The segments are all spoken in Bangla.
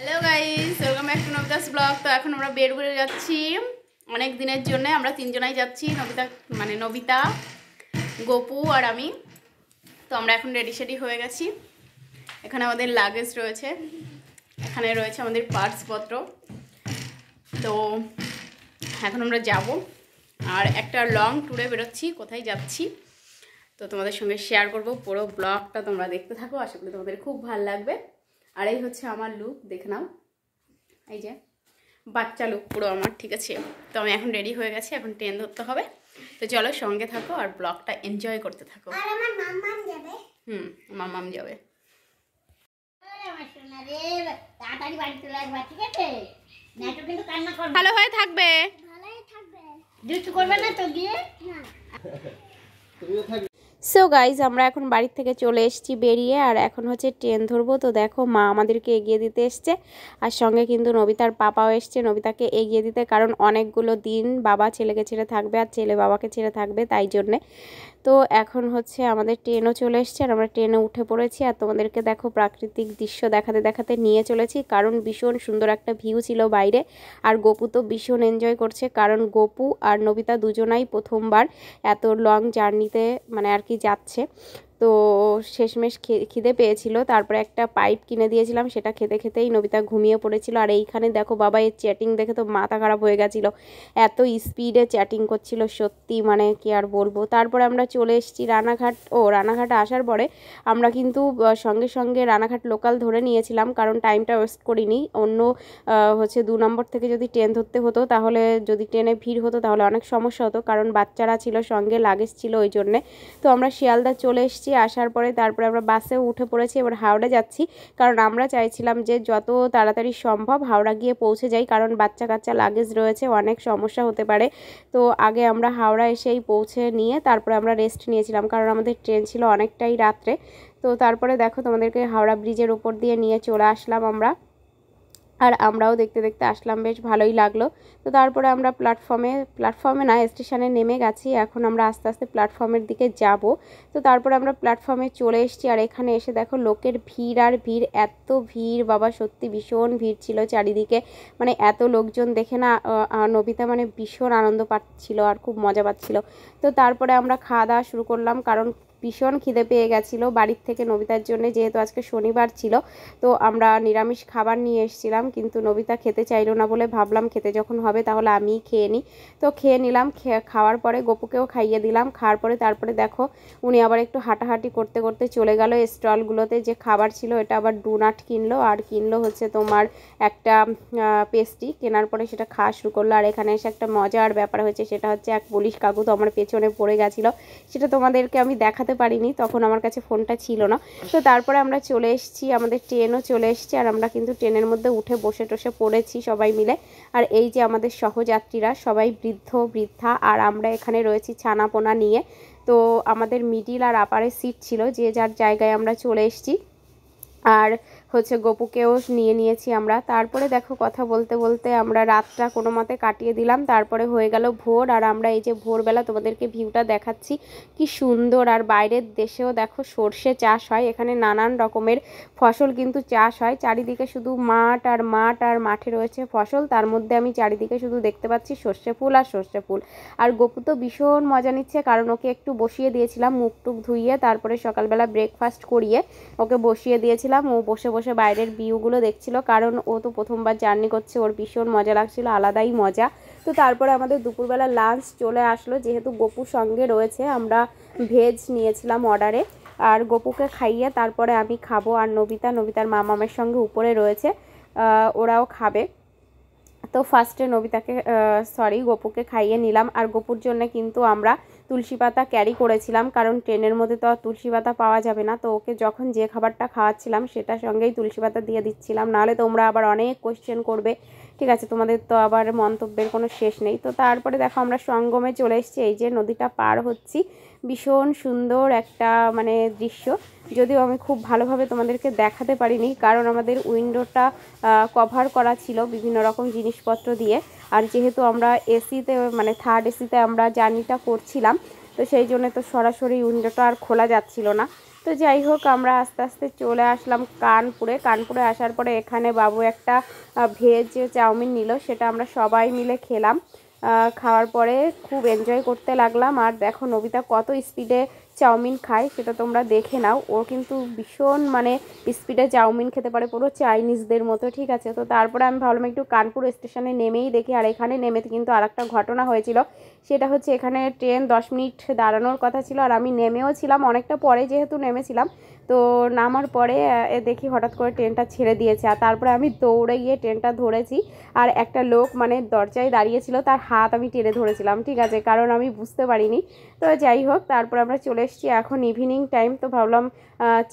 Hello guys, welcome back to Nabita's blog. তো এখন আমরা বের করে যাচ্ছি অনেক দিনের জন্য। আমরা তিনজনাই যাচ্ছি, নবিতা, গোপু আর আমি। তো আমরা এখন রেডি শেডি হয়ে গেছি। এখানে আমাদের লাগেজ রয়েছে, এখানে রয়েছে আমাদের পার্সপত্র। তো এখন আমরা যাব আর একটা লং ট্যুরে বেরোচ্ছি। কোথায় যাচ্ছি তো তোমাদের সঙ্গে শেয়ার করব। পুরো ব্লগটা তোমরা দেখতে থাকো, আশা করি তোমাদের খুব ভালো লাগবে। আর এই হচ্ছে আমার লুক, দেখে নাও। এই যে বাচ্চা লুক পুরো আমার, ঠিক আছে। তো আমি এখন রেডি হয়ে গেছি, এখন ট্রেন ধরতে হবে। তো চলো সঙ্গে থাকো আর ব্লগটা এনজয় করতে থাকো। আর আমার মাম্মাম যাবে। মাম্মাম যাবে। ভালো হয়ে থাকবে, ভালোই থাকবে। দুষ্টু করবে না তো গিয়ে। না সো গাইজ, আমরা এখন বাড়ির থেকে চলে এসেছি বেরিয়ে, আর এখন হচ্ছে ট্রেন ধরবো। তো দেখো, মা আমাদেরকে এগিয়ে দিতে এসছে, আর সঙ্গে কিন্তু নবিতার পাপাও এসছে নবিতাকে এগিয়ে দিতে। কারণ অনেকগুলো দিন বাবা ছেলেকে ছেড়ে থাকবে আর ছেলে বাবাকে ছেড়ে থাকবে, তাই জন্যে। তো এখন হচ্ছে আমাদের ট্রেনও চলে এসছে, আর আমরা ট্রেনে উঠে পড়েছি। আর তোমাদেরকে দেখো প্রাকৃতিক দৃশ্য দেখাতে দেখাতে নিয়ে চলেছি, কারণ ভীষণ সুন্দর একটা ভিউ ছিল বাইরে। আর গোপু তো ভীষণ এনজয় করছে, কারণ গোপু আর নবিতা দুজনাই প্রথমবার এত লং জার্নিতে আর কি যাচ্ছে। তো শেষমেশ খিদে পেয়েছিল, তারপরে একটা পাইপ কিনে দিয়েছিলাম, সেটা খেতে খেতেই নবিতা ঘুমিয়ে পড়েছিল। আর এইখানে দেখো, বাবা এর চ্যাটিং দেখে তো মাথা খারাপ হয়ে গেছিলো, এত স্পিডে চ্যাটিং করছিল, সত্যি কি আর বলবো। তারপরে আমরা চলে এসেছি রানাঘাট। রানাঘাটে আসার পরে আমরা কিন্তু সঙ্গে সঙ্গে রানাঘাট লোকাল ধরে নিয়েছিলাম, কারণ টাইমটা ওয়েস্ট করিনি। অন্য হচ্ছে 2 নম্বর থেকে যদি ট্রেন ধরতে হতো, তাহলে যদি ট্রেনে ভিড় হতো তাহলে অনেক সমস্যা হতো, কারণ বাচ্চারা ছিল সঙ্গে, লাগেজ ছিল, ওই জন্যে। তো আমরা শিয়ালদা চলে এসেছি। আসার পরে তারপরে আমরা বাসেও উঠে পড়েছি, এবার হাওড়া যাচ্ছি। কারণ আমরা চাইছিলাম যে যত তাড়াতাড়ি সম্ভব হাওড়া গিয়ে পৌঁছে যাই, কারণ বাচ্চা কাচ্চা লাগেজ রয়েছে, অনেক সমস্যা হতে পারে। তো আগে আমরা হাওড়া এসেই পৌঁছে নিয়ে তারপরে আমরা রেস্ট নিয়েছিলাম, কারণ আমাদের ট্রেন ছিল অনেকটাই রাত্রে। তো তারপরে দেখো, তোমাদেরকে হাওড়া ব্রিজের উপর দিয়ে নিয়ে চলে আসলাম আমরা। আর আমরাও দেখতে দেখতে আসলাম, বেশ ভালোই লাগলো। তো তারপরে আমরা প্ল্যাটফর্মে না, স্টেশনে নেমে গেছি। এখন আমরা আস্তে আস্তে প্ল্যাটফর্মের দিকে যাব। তো তারপরে আমরা প্ল্যাটফর্মে চলে এসেছি, আর এখানে এসে দেখো লোকের ভিড় আর ভিড়, এত ভিড় বাবা, সত্যি ভীষণ ভিড় ছিল চারিদিকে। এত লোকজন দেখে না নবিতা ভীষণ আনন্দ পাচ্ছিল আর খুব মজা পাচ্ছিল। তো তারপরে আমরা খাওয়া দাওয়া শুরু করলাম, কারণ ভীষণ খিদে পেয়ে গেছিলো বাড়ির থেকে নবিতার জন্য, যেহেতু আজকে শনিবার ছিল। তো আমরা নিরামিষ খাবার নিয়ে এসেছিলাম, কিন্তু নবিতা খেতে চাইলো না বলে ভাবলাম খেতে যখন হবে তাহলে আমিই খেয়ে নিই। তো খেয়ে নিলাম, খাওয়ার পরে গোপুকেও খাইয়ে দিলাম। খাওয়ার পরে তারপরে দেখো, উনি আবার একটু হাঁটাহাঁটি করতে করতে চলে গেল স্টলগুলোতে, যে খাবার ছিল এটা আবার ডোনাট কিনলো, আর কিনলো হচ্ছে তোমার একটা পেস্ট্রি। কেনার পরে সেটা খাওয়া শুরু করলো। আর এখানে এসে একটা মজার ব্যাপার হয়েছে, সেটা হচ্ছে এক পুলিশ কাকু তো আমার পেছনে পড়ে গেছিলো, সেটা তোমাদেরকে আমি দেখাতে পারিনি, তখন আমার কাছে ফোনটা ছিল না। তো তারপরে আমরা চলে এসেছি, আমাদের ট্রেনও চলে এসেছি, আর আমরা কিন্তু ট্রেনের মধ্যে উঠে বসে টসে পড়েছি সবাই মিলে। আর এই যে আমাদের সহযাত্রীরা সবাই বৃদ্ধ বৃদ্ধা, আর আমরা এখানে রয়েছি ছানাপোনা নিয়ে। তো আমাদের মিডিল আর আপারের সিট ছিল, যে যার জায়গায় আমরা চলে এসেছি। আর হচ্ছে গোপুকেও নিয়ে নিয়েছি আমরা। তারপরে দেখো, কথা বলতে বলতে আমরা রাতটা কোনো মতে কাটিয়ে দিলাম। তারপরে হয়ে গেল ভোর, আর আমরা এই যে ভোরবেলা তোমাদেরকে ভিউটা দেখাচ্ছি, কি সুন্দর। আর বাইরের দেশেও দেখো সর্ষে চাষ হয়, এখানে নানান রকমের ফসল কিন্তু চাষ হয়। চারিদিকে শুধু মাঠ আর মাঠ, আর মাঠে রয়েছে ফসল, তার মধ্যে আমি চারিদিকে শুধু দেখতে পাচ্ছি সর্ষে ফুল আর সর্ষে ফুল। আর গোপু তো ভীষণ মজা নিচ্ছে, কারণ ওকে একটু বসিয়ে দিয়েছিলাম মুখ টুক ধুইয়ে, তারপরে সকালবেলা ব্রেকফাস্ট করিয়ে ওকে বসিয়ে দিয়েছিলাম। ও বসে বসে বাইরের ভিউগুলো দেখছিল, কারণ ও তো প্রথমবার জার্নি করছে, ওর ভীষণ মজা লাগছিল, আলাদাই মজা। তো তারপরে আমাদের দুপুরবেলা লাঞ্চ চলে আসলো, যেহেতু গোপুর সঙ্গে রয়েছে, আমরা ভেজ নিয়েছিলাম অর্ডারে। আর গোপুকে খাইয়ে তারপরে আমি খাবো, আর নবিতার মামামের সঙ্গে উপরে রয়েছে, ওরাও খাবে। তো ফার্স্টে গোপুকে খাইয়ে নিলাম। আর গোপুর জন্য কিন্তু আমরা তুলসী পাতা ক্যারি করেছিলাম, কারণ ট্রেনের মধ্যে তো আর তুলসী পাতা পাওয়া যাবে না। তো ওকে যখন যে খাবারটা খাওয়াচ্ছিলাম সেটার সঙ্গেই তুলসী পাতা দিয়ে দিচ্ছিলাম, নাহলে তোমরা আবার অনেক কোয়েশ্চেন করবে, ঠিক আছে, তোমাদের তো আবার মন্তব্যের কোনো শেষ নেই। তো তারপরে দেখো, আমরা সঙ্গমে চলে এসেছি, এই যে নদীটা পার হচ্ছি, ভীষণ সুন্দর একটা দৃশ্য। যদিও আমি খুব ভালোভাবে তোমাদেরকে দেখাতে পারিনি, কারণ আমাদের উইন্ডোটা কভার করা ছিল বিভিন্ন রকম জিনিসপত্র দিয়ে। আর যেহেতু আমরা এসিতে থার্ড এসিতে আমরা জার্নিটা করছিলাম, তো সেই জন্য তো সরাসরি উইন্ডোটা আর খোলা যাচ্ছিল না। তো যাই হোক আমরা আস্তে আস্তে চলে আসলাম কানপুরে আসার পরে এখানে বাবু একটা ভেজ চাউমিন নিল, সেটা আমরা সবাই মিলে খেলাম। খাওয়ার পরে খুব এনজয় করতে লাগলাম। আর দেখো নবিতা কত স্পিডে চাউমিন খায় সেটা তোমরা দেখে নাও। ও কিন্তু ভীষণ মানে স্পিডে চাউমিন খেতে পারে, পুরো চাইনিজদের মতো, ঠিক আছে। তো তারপরে আমি ভাবলাম একটু কানপুর স্টেশনে নেমেই দেখি। আর এখানে নেমে কিন্তু আর একটা ঘটনা হয়েছিল, সেটা হচ্ছে এখানে ট্রেন 10 মিনিট দাঁড়ানোর কথা ছিল, আর আমি নেমেও ছিলাম অনেকটা পরে যেহেতু নেমেছিলাম। তো নামার পরে দেখি হঠাৎ করে ট্রেনটা ছেড়ে দিয়েছে, আর তারপরে আমি দৌড়ে গিয়ে ট্রেনটা ধরেছি। আর একটা লোক মানে দরজায় দাঁড়িয়েছিল, তার হাত আমি টেনে ধরেছিলাম, ঠিক আছে, কারণ আমি বুঝতে পারিনি। তো যাই হোক তারপর আমরা চলে এসেছি, এখন ইভিনিং টাইম। তো ভাবলাম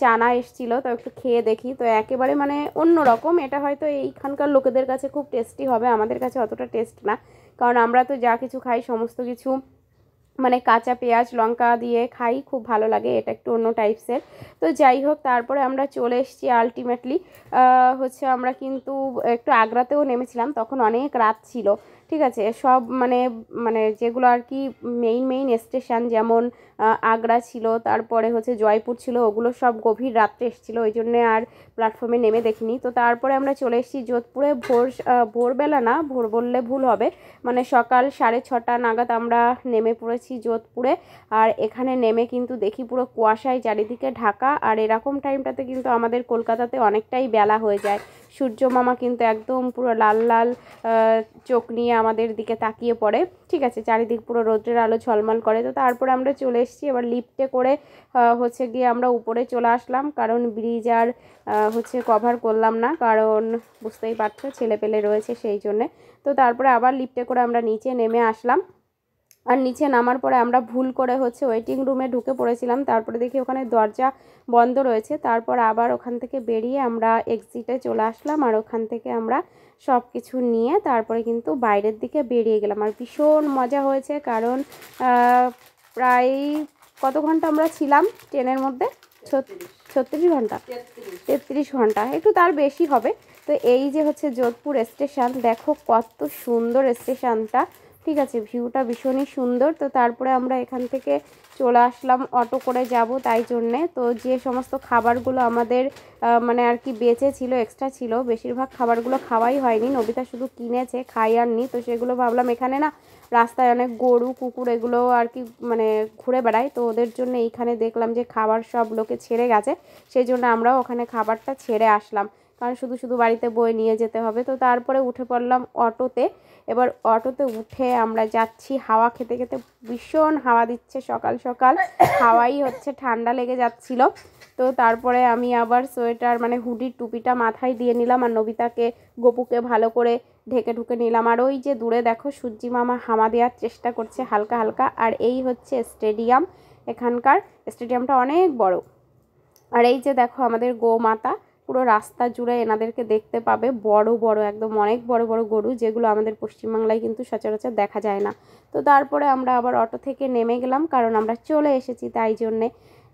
চানা এসেছিলো, তো একটু খেয়ে দেখি। তো একেবারে মানে অন্য রকম, এটা হয়তো এইখানকার লোকেদের কাছে খুব টেস্টি হবে, আমাদের কাছে অতটা টেস্ট না, কারণ আমরা তো যা কিছু খাই সমস্ত কিছু মানে কাঁচা পেঁয়াজ লঙ্কা দিয়ে খাই, খুব ভালো লাগে, এটা একটু অন্য টাইপসের। তো যাই হোক তারপরে আমরা চলে এসেছি আলটিমেটলি। হচ্ছে আমরা কিন্তু একটু আগ্রাতেও নেমেছিলাম, তখন অনেক রাত ছিল, ঠিক আছে। সব মানে মানে যেগুলো আর কি মেইন স্টেশন, যেমন আগ্রা ছিল, তারপরে হচ্ছে জয়পুর ছিল, ওগুলো সব গভীর রাত্রে এসেছিলো, ওই জন্যে আর প্ল্যাটফর্মে নেমে দেখিনি। তো তারপরে আমরা চলে এসেছি যোধপুরে। ভোরবেলা না, ভোর বললে ভুল হবে, মানে সকাল 6:30 নাগাদ আমরা নেমে পড়েছি যোধপুরে। আর এখানে নেমে কিন্তু দেখি পুরো কুয়াশায় চারিদিকে ঢাকা। আর এরকম টাইমটাতে কিন্তু আমাদের কলকাতাতে অনেকটাই বেলা হয়ে যায়। সূর্য মামা কিন্তু একদম পুরো লাল লাল চোখ নিয়ে আমাদের দিকে তাকিয়ে পড়ে, ঠিক আছে, চারিদিক পুরো রৌদ্রের আলো ঝলমল করে। তো তারপরে আমরা চলে এসেছি, এবার লিফটে করে হচ্ছে গিয়ে আমরা উপরে চলে আসলাম, কারণ ব্রিজ আর হচ্ছে কভার করলাম না, কারণ বুঝতেই পারছো ছেলে পেলে রয়েছে সেই জন্যে। তো তারপরে আবার লিফটে করে আমরা নিচে নেমে আসলাম। আর নিচে নামার পরে আমরা ভুল করে হচ্ছে ওয়েটিং রুমে ঢুকে পড়েছিলাম, তারপরে দেখি ওখানে দরজা বন্ধ রয়েছে। তারপর আবার ওখান থেকে বেরিয়ে আমরা এক্সিটে চলে আসলাম, আর ওখান থেকে আমরা সব কিছু নিয়ে তারপরে কিন্তু বাইরের দিকে বেরিয়ে গেলাম। আর ভীষণ মজা হয়েছে, কারণ প্রায় কত ঘন্টা আমরা ছিলাম ট্রেনের মধ্যে? 36 ঘন্টা, 33 ঘন্টা, একটু তার বেশি হবে। তো এই যে হচ্ছে যোধপুর স্টেশন, দেখো কত সুন্দর স্টেশনটা, ঠিক আছে, ভিউটা ভীষণই সুন্দর। তো তারপরে আমরা এখান থেকে চলে আসলাম অটো করে যাব তাই জন্যে। তো যে সমস্ত খাবারগুলো আমাদের মানে আর কি বেঁচে ছিল, এক্সট্রা ছিল, বেশিরভাগ খাবারগুলো খাওয়াই হয়নি, নবিতা শুধু কিনেছে, খাই আর নি। তো সেগুলো ভাবলাম এখানে না রাস্তায় অনেক গরু কুকুর এগুলো আর কি মানে ঘুরে বেড়ায়, তো ওদের জন্য এইখানে দেখলাম যে খাবার সব লোকে ছেড়ে গেছে, সেই জন্য আমরাও ওখানে খাবারটা ছেড়ে আসলাম, কারণ শুধু শুধু বাড়িতে বয়ে নিয়ে যেতে হবে। তো তারপরে উঠে পড়লাম অটোতে। এবার অটোতে উঠে আমরা যাচ্ছি, হাওয়া খেতে খেতে, ভীষণ হাওয়া দিচ্ছে সকাল সকাল, হাওয়াই হচ্ছে, ঠান্ডা লেগে যাচ্ছিল। তো তারপরে আমি আবার সোয়েটার মানে হুডির টুপিটা মাথায় দিয়ে নিলাম, আর নবিতাকে গপুকে ভালো করে ঢেকে ঢুকে নিলাম। আর ওই যে দূরে দেখো সূর্যি মামা হামা দেওয়ার চেষ্টা করছে হালকা হালকা। আর এই হচ্ছে স্টেডিয়াম, এখানকার স্টেডিয়ামটা অনেক বড়। আর এই যে দেখো আমাদের গোমাতা, পুরো রাস্তা জুড়ে এনাদেরকে দেখতে পাবে, বড় বড় একদম অনেক বড় বড় গরু, যেগুলো আমাদের পশ্চিমবাংলায় কিন্তু সচরাচর দেখা যায় না। তো তারপরে আমরা আবার অটো থেকে নেমে গেলাম, কারণ আমরা চলে এসেছি তাই জন্যে,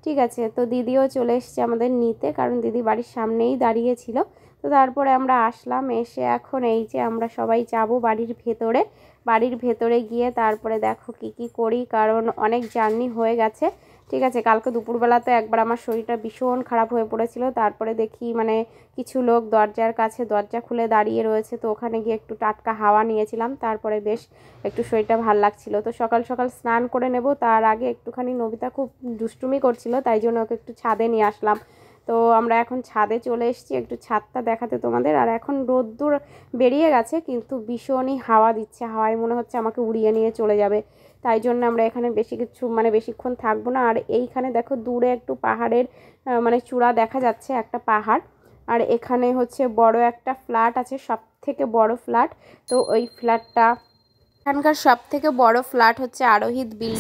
ঠিক আছে। তো দিদিও চলে এসেছে আমাদের নিতে, কারণ দিদি বাড়ির সামনেই দাঁড়িয়েছিল। তো তারপরে আমরা আসলাম, এসে এখন এই যে আমরা সবাই যাব বাড়ির ভেতরে গিয়ে তারপরে দেখো কি করি, কারণ অনেক জার্নি হয়ে গেছে, ঠিক আছে। কালকে দুপুরবেলাতে একবার আমার শরীরটা ভীষণ খারাপ হয়ে পড়েছিল, তারপরে দেখি মানে কিছু লোক দরজার কাছে দরজা খুলে দাঁড়িয়ে রয়েছে, তো ওখানে গিয়ে একটু টাটকা হাওয়া নিয়েছিলাম, তারপরে বেশ একটু শরীরটা ভাল লাগছিল। তো সকাল সকাল স্নান করে নেব, তার আগে একটুখানি নবিতা খুব দুষ্টুমি করছিল, তাই জন্য ওকে একটু ছাদে নিয়ে আসলাম। তো আমরা এখন ছাদে চলে এসেছি একটু ছাদটা দেখাতে তোমাদের। আর এখন রোদ্দুর বেরিয়ে গেছে, কিন্তু ভীষণই হাওয়া দিচ্ছে, হাওয়ায় মনে হচ্ছে আমাকে উড়িয়ে নিয়ে চলে যাবে, তাই জন্য আমরা এখানে বেশিক্ষণ থাকবো না। আর এইখানে দেখো দূরে একটু পাহাড়ের মানে চূড়া দেখা যাচ্ছে, একটা পাহাড়। আর এখানে হচ্ছে বড় একটা ফ্ল্যাট আছে, সব থেকে বড় ফ্ল্যাট। তো ওই ফ্ল্যাটটা, এখানকার সব থেকে বড় ফ্ল্যাট হচ্ছে আরোহিত বিল্ডিং।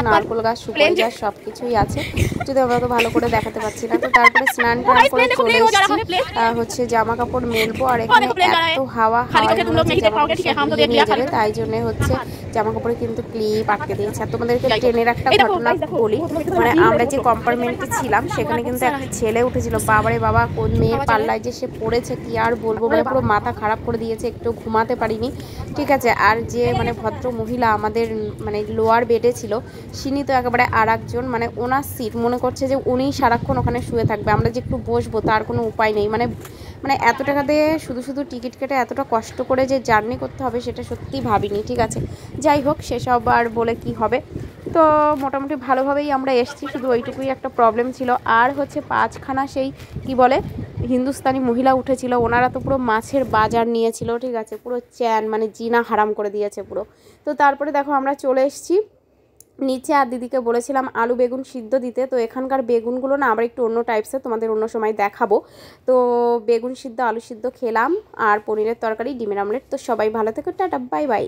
নারকেল গাছ, সুপারি গাছ সবকিছুই আছে, যদি আমরা তো ভালো করে দেখাতে পারছি না। তো তারপরে স্নান টান করে চলে এসেছি, হচ্ছে জামা কাপড় মেলবো। আর এখানে এত হাওয়া নিয়ে যাবে, তাই জন্য হচ্ছে জামা কাপড়ে কিন্তু ক্লিপ আটকে দিয়েছে। আর তোমাদেরকে ট্রেনের একটা ঘটনা বলি, মানে আমরা যে কম্পার্টমেন্টে ছিলাম সেখানে কিন্তু একটা ছেলে উঠেছিল, বাবারে বাবা কোন মেয়ের পাল্লায় যে সে পড়েছে কি আর বলবো, মানে পুরো মাথা খারাপ করে দিয়েছে, একটু ঘুমাতে পারিনি। ঠিক আছে। আর যে মানে ভদ্র মহিলা আমাদের মানে লোয়ার বেডে ছিল, তিনি তো একেবারে আর একজন মানে ওনার সিট মনে করছে যে উনিই সারাক্ষণ ওখানে শুয়ে থাকবে, আমরা যে একটু বসবো তার কোনো উপায় নেই। মানে মানে এত টাকা দিয়ে শুধু শুধু টিকিট কেটে এতটা কষ্ট করে যে জার্নি করতে হবে সেটা সত্যিই ভাবিনি। ঠিক আছে, যাই হোক সেসব আর বলে কি হবে। তো মোটামুটি ভালোভাবেই আমরা এসেছি, শুধু ওইটুকুই একটা প্রবলেম ছিল। আর হচ্ছে 5খানা সেই কি বলে হিন্দুস্তানি মহিলা উঠেছিল, ওনারা তো পুরো মাছের বাজার নিয়েছিল। ঠিক আছে, পুরো চ্যান মানে জিনা হারাম করে দিয়েছে পুরো। তো তারপরে দেখো আমরা চলে এসেছি নিচে, আর দিদিকে বলেছিলাম আলু বেগুন সিদ্ধ দিতে। তো এখানকার বেগুনগুলো না আবার একটু অন্য টাইপসের, তোমাদের অন্য সময় দেখাবো। তো বেগুন সিদ্ধ আলু সিদ্ধ খেলাম, আর পনিরের তরকারি ডিমের আমলেট। তো সবাই ভালো থেকো, টাটা বাই বাই।